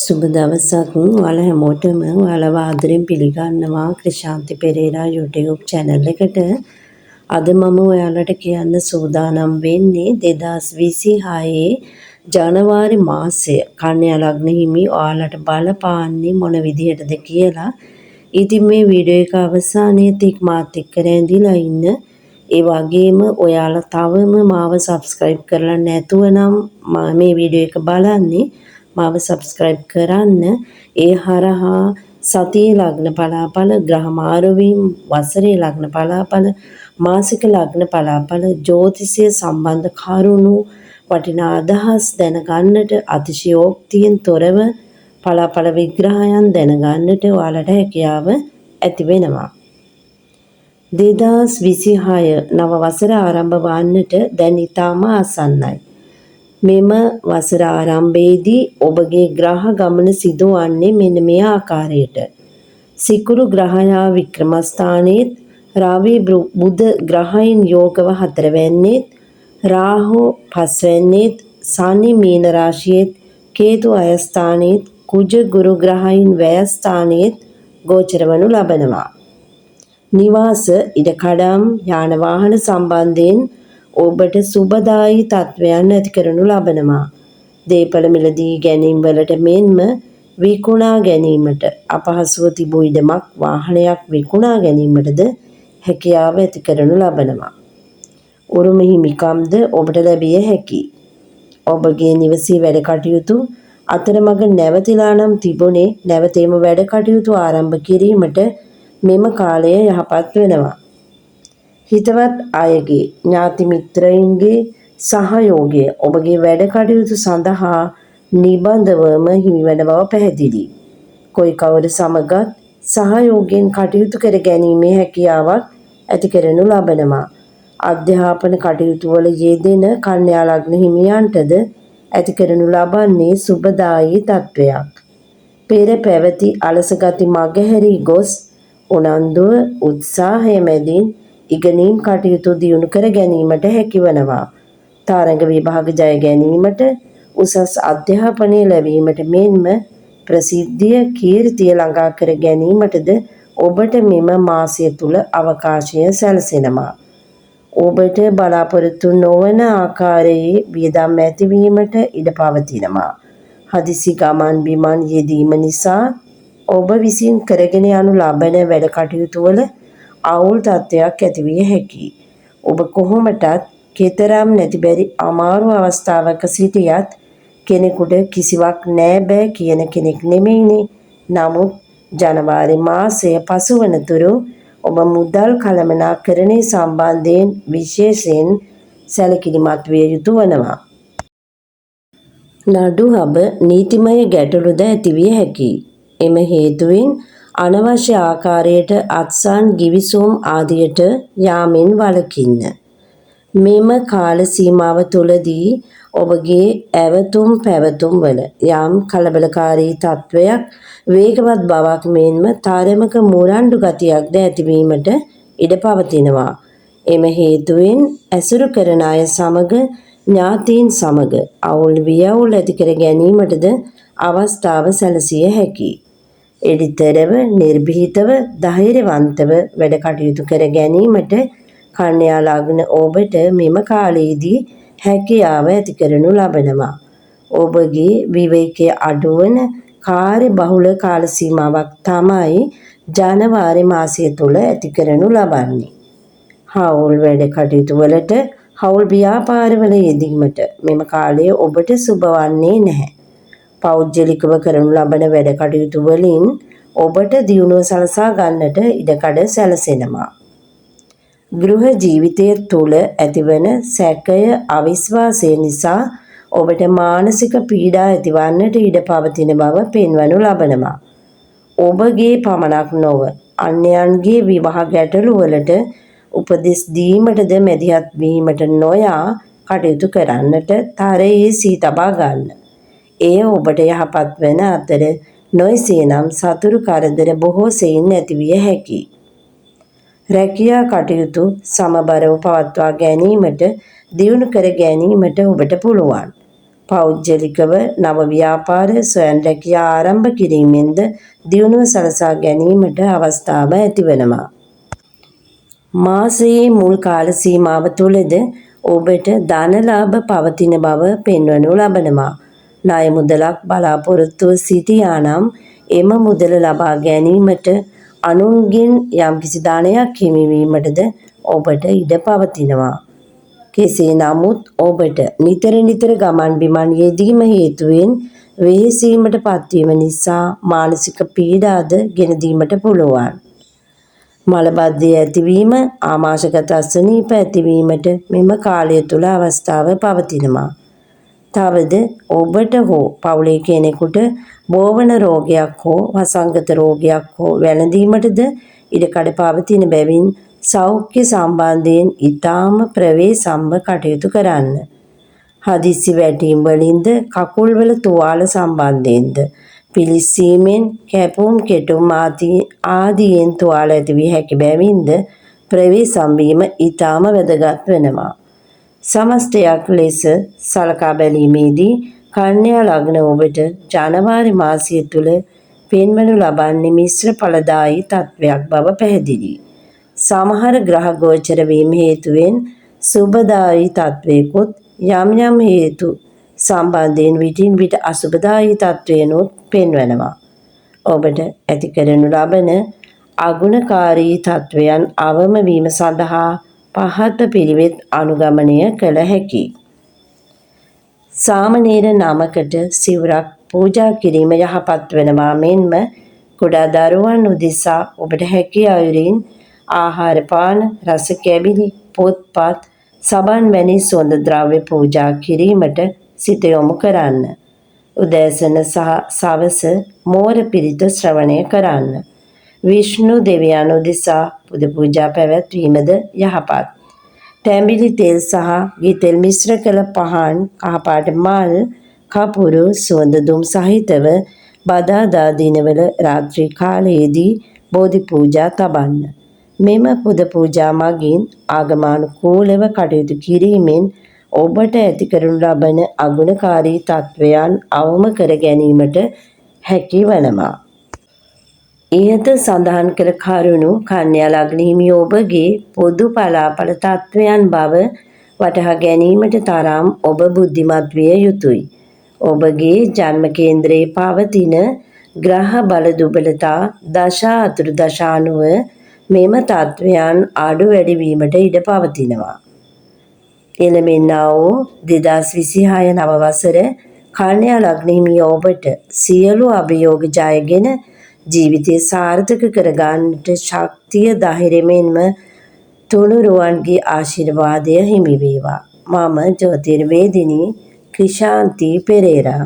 සුබ දවසක් ඔයාලා හැමෝටම ඔයාලව ආදරෙන් පිළිගන්නවා ක්‍රිෂාන්ති පෙරේරා YouTube channel එකට. අද මම ඔයාලට කියන්න සූදානම් වෙන්නේ 2026 ජනවාරි මාසය කන්‍යා ලග්න හිමි ඔයාලට බලපාන්නේ මොන විදිහටද කියලා. ඉතින් මේ වීඩියෝ එක අවසානයේ තික් මාත් එක්ක රැඳිලා ඉන්න. ඒ වගේම ඔයාලා තවම මාව subscribe කරලා නැතුව නම් මේ වීඩියෝ එක බලන්නේ මාව subscribe කරන්න. ඒ හරහා සතියේ ලග්න පලාඵල, ග්‍රහ මාරුවීම්, වසරේ ලග්න පලාඵල, මාසික ලග්න පලාඵල, ජ්‍යොතිෂය සම්බන්ධ කරුණු, වටිනා අදහස් දැනගන්නට අතිශයෝක්තියෙන් තොරව පලාඵල විග්‍රහයන් දැනගන්නට ඔයාලට හැකියාව ඇති වෙනවා. 2026 නව වසර ආරම්භ වන්නට දැන් ඉතාම ආසන්නයි. මෙම වසර ආරම්භයේදී ඔබගේ ග්‍රහ ගමන සිදුවන්නේ මෙන්න මේ ආකාරයට. සිකුරු ග්‍රහයා වික්‍රමස්ථානයේත්, රවි බුධ ග්‍රහයන් යෝගව 4 වැන්නේත්, රාහු 5 වැන්නේත්, සනි මීන රාශියේත්, කේතු අයස්ථානයේත්, කුජ ගුරු ග්‍රහයන් වැයස්ථානයේත් ගෝචර වනු ලබනවා. නිවාස ඉඩකඩම් යාන වාහන සම්බන්ධයෙන් ඔබට සුබදායී තත්වයන් ඇති කරනු ලබනවා. දේපල මිලදී ගැනීම වලට මෙන්ම විකුණා ගැනීමට අපහසුව තිබූ ඉඩමක් වාහනයක් විකුණා ගැනීමටද හැකියාව ඇති කරනු ලබනවා. උරුම හිමිකම්ද ඔබට ලැබිය හැකියි. ඔබගේ නිවසේ වැඩ කටයුතු අතරමඟ නැවතිලා නම් තිබුණේ නැවතීම වැඩ කටයුතු ආරම්භ කිරීමට මෙම කාලය යහපත් වෙනවා. හිතවත් අයගේ ඥාති මිත්‍රයින්ගේ සහයෝගය ඔබගේ වැඩ කටයුතු සඳහා නිබඳවම හිමිවන බව පැහැදිලි. කොයි කවර සමගත් සහයෝගයෙන් කටයුතු කර ගැනීමේ හැකියාවක් ඇති කරනු ලබනවා. අධ්‍යාපන කටයුතු වල යෙදෙන කන්‍යා ලග්න හිමියන්ටද ඇති කරනු ලබන්නේ සුබදායී තත්වයක්. පෙර පැවති අලස ගති මගහැරී ගොස් උනන්දුව උත්සාහය මැදින් ඉගෙනීම් කටයුතු දියුණු කර ගැනීමට හැකිවනවා. තරඟ විභාග ජය ගැනීමට, උසස් අධ්‍යාපනය ලැබීමට මෙන්ම ප්‍රසිද්ධිය, කීර්තිය ළඟා කර ගැනීමටද ඔබට මෙම මාසය තුල අවකාශය සැලසෙනවා. ඔබට බලාපොරොත්තු නොවන ආකාරයේ වියදම් ඇතිවීමට ඉඩ පවතිනවා. හදිසි ගමන් බිමන් යෙදීම නිසා ඔබ විසින් කරගෙන යනු ලබන වැඩ කටයුතු වල අවුල් තත්ත්වයක් ඇතිවිය හැකියි. ඔබ කොහොමටත් කෙතරම් නැති බැරි අමාරු අවස්ථාවක සිටියත් කෙනෙකුට කිසිවක් නෑ බෑ කියන කෙනෙක් නෙමෙයිනේ. නමුත් ජනවාරි මාසය පසුවනතුරු ඔබ මුදල් කළමනාකරණය සම්බන්ධයෙන් විශේෂයෙන් සැලකිලිමත් විය යුතු වනවා. නඩු හබ නීතිමය ගැටලුද ඇතිවිය හැකියි. එම හේතුවෙන් අනවශ්‍ය ආකාරයට අත්සන් ගිවිසුම් ආදියට යාමෙන් වළකින්න. මෙම කාල සීමාව තුළදී ඔබගේ ඇවතුම් පැවතුම් වල යම් කලබලකාරී තත්වයක්, වේගවත් බවක් මෙන්ම තරමක මුරණ්ඩු ගතියක්ද ඇතිවීමට ඉඩ පවතිනවා. එම හේතුවෙන් ඇසුරු කරන අය සමග, ඥාතීන් සමග අවුල් වියවුල් ඇති කර ගැනීමටද අවස්ථාව සැලසිය හැකියි. එඩිතරව නිර්භීතව ධෛර්යවන්තව වැඩ කටයුතු කර ගැනීමට කන්‍යා ලග්න ඔබට මෙම කාලයේදී හැකියාව ඇති කරනු ලබනවා. ඔබගේ විවේකයේ අඩුවන කාර්ය බහුල කාල සීමාවක් තමයි ජනවාරි මාසය තුල ඇති කරනු ලබන්නේ. හවුල් වැඩ කටයුතු වලට, හවුල් ව්‍යාපාරවල යෙදීමට මෙම කාලය ඔබට සුබ වන්නේ නැහැ. පෞද්ගලිකව කරනු ලබන වැඩ කටයුතු වලින් ඔබට දියුණුව සලසා ගන්නට ඉඩකඩ සැලසෙනවා. ගෘහ ජීවිතය තුළ ඇතිවන සැකය, අවිශ්වාසය නිසා ඔබට මානසික පීඩා ඇතිවන්නට ඉඩ පවතින බව පෙන්වනු ලබනවා. ඔබගේ පමණක් නොව අන්‍යයන්ගේ විවාහ ගැටලු වලට උපදෙස් දීමටද මැදිහත් වීමට නොයා කටයුතු කරන්නට තරයේ සී තබා ගන්න. එය ඔබට යහපත් වන අතර නොයසේනම් සතුරු කරදර බොහෝ සෙයින් ඇතිවිය හැකියි. රැකියා කටයුතු සමබරව පවත්වා ගැනීමට, දියුණු කර ගැනීමට ඔබට පුළුවන්. පෞද්ගලිකව නව ව්‍යාපාර ස්වයං රැකියා ආරම්භ කිරීමෙන්ද දියුණුව සලසා ගැනීමට අවස්ථාව ඇතිවනවා. මාසයේ මුල් කාල සීමාව තුළද ඔබට ධන ලාභ පවතින බව පෙන්වනු ලබනවා. ණය මුදලක් බලාපොරොත්තුව සිටියා නම් එම මුදල ලබා ගැනීමට අනුන්ගෙන් යම්කිසි ධනයක් හිමිවීමටද ඔබට ඉඩ පවතිනවා. කෙසේ නමුත් ඔබට නිතර ගමන් බිමන් යෙදීම හේතුවෙන් වෙහෙසීමට පත්වීම නිසා මානසික පීඩාද ගෙන දීමට පුළුවන්. මලබද්ධය ඇතිවීම, ආමාශගත අසනීප ඇතිවීමට මෙම කාලය තුළ අවස්ථාව පවතිනවා. තවද ඔබට හෝ පවුලේ කෙනෙකුට බෝවන රෝගයක් හෝ වසංගත රෝගයක් හෝ වැළඳීමටද ඉඩකඩ පවතින බැවින් සෞඛ්‍ය සම්බන්ධයෙන් ඉතාම ප්‍රවේශම්ව කටයුතු කරන්න. හදිසි වැටීම් වලින්ද කකුල්වල තුවාල සම්බන්ධයෙන්ද පිලිස්සීමෙන් කැපුම් කෙටුම් ආදියෙන් තුවාල ඇතිවිය හැකි බැවින්ද ප්‍රවේශම් වීම ඉතාම වැදගත් වෙනවා. සමස්තයක් ලෙස සලකා බැලීමේදී කන්‍යා ලග්න ඔබට ජනවාරි මාසය තුළ පෙන්වනු ලබන්නේ මිශ්‍ර ඵලදායී තත්වයක් බව පැහැදිලි. සමහර ග්‍රහ ගෝචර වීම හේතුවෙන් සුබදායී තත්වයකුත් යම් හේතු සම්බන්ධයෙන් විටින් විට අසුබදායී තත්වයනොත් පෙන්වනවා. ඔබට ඇති කරනු ලබන අගුණකාරී තත්වයන් අවම වීම සඳහා පහත පිළිවෙත් අනුගමනය කළ හැකියි. සාමණේර නමකට සිවුරක් පූජා කිරීම යහපත් වෙනවා මෙන්ම කුඩා දරුවන් උදෙසා ඔබට හැකි අයුරින් ආහාර පාන, රස කැබිලි, පොත්පත්, සබන් වැනි සුවඳ ද්‍රව්‍ය පූජා කිරීමට සිත යොමු කරන්න. උදෑසන සහ සවස මෝර පිරිත ශ්‍රවණය කරන්න. විෂ්ණු දෙවියන් උදෙසා පුද පූජා පැවැත්වීමද යහපත්. තැඹිලි තෙල් සහ ගිතෙල් මිශ්‍ර කළ පහන්, කහපාට මල්, කපුරු, සුවඳ දුම් සහිතව බදාදා දිනවල රාත්‍රී කාලයේදී බෝධි පූජා තබන්න. මෙම පුද පූජා මගින් ආගමානුකූලව කටයුතු කිරීමෙන් ඔබට ඇති කරනු ලබන අගුණකාරී තත්වයන් අවම කර ගැනීමට හැකි වනවා. ඉහත සඳහන් කළ කරුණු කන්‍යා ලග්න හිමි ඔබගේ පොදු පලාඵල තත්වයන් බව වටහා ගැනීමට තරම් ඔබ බුද්ධිමත් විය යුතුයි. ඔබගේ ජන්ම කේන්ද්‍රයේ පවතින ග්‍රහ බල දුබලතා දශා අතුරුදශ අනුව මෙම තත්වයන් අඩු වැඩි වීමට ඉඩ පවතිනවා. එළමෙන්නා වූ 2026 නව වසර කන්‍යා ලග්න හිමි ඔබට සියලු අභියෝග ජයගෙන ජීවිතය සාර්ථක කරගන්නට ශක්තිය ධෛර්යය මෙන්ම තුනුරුවන්ගේ ආශිර්වාදය හිමි වේවා. මම ජ්‍යොතිර්වේදිනී ක්‍රිෂාන්ති පෙරේරා.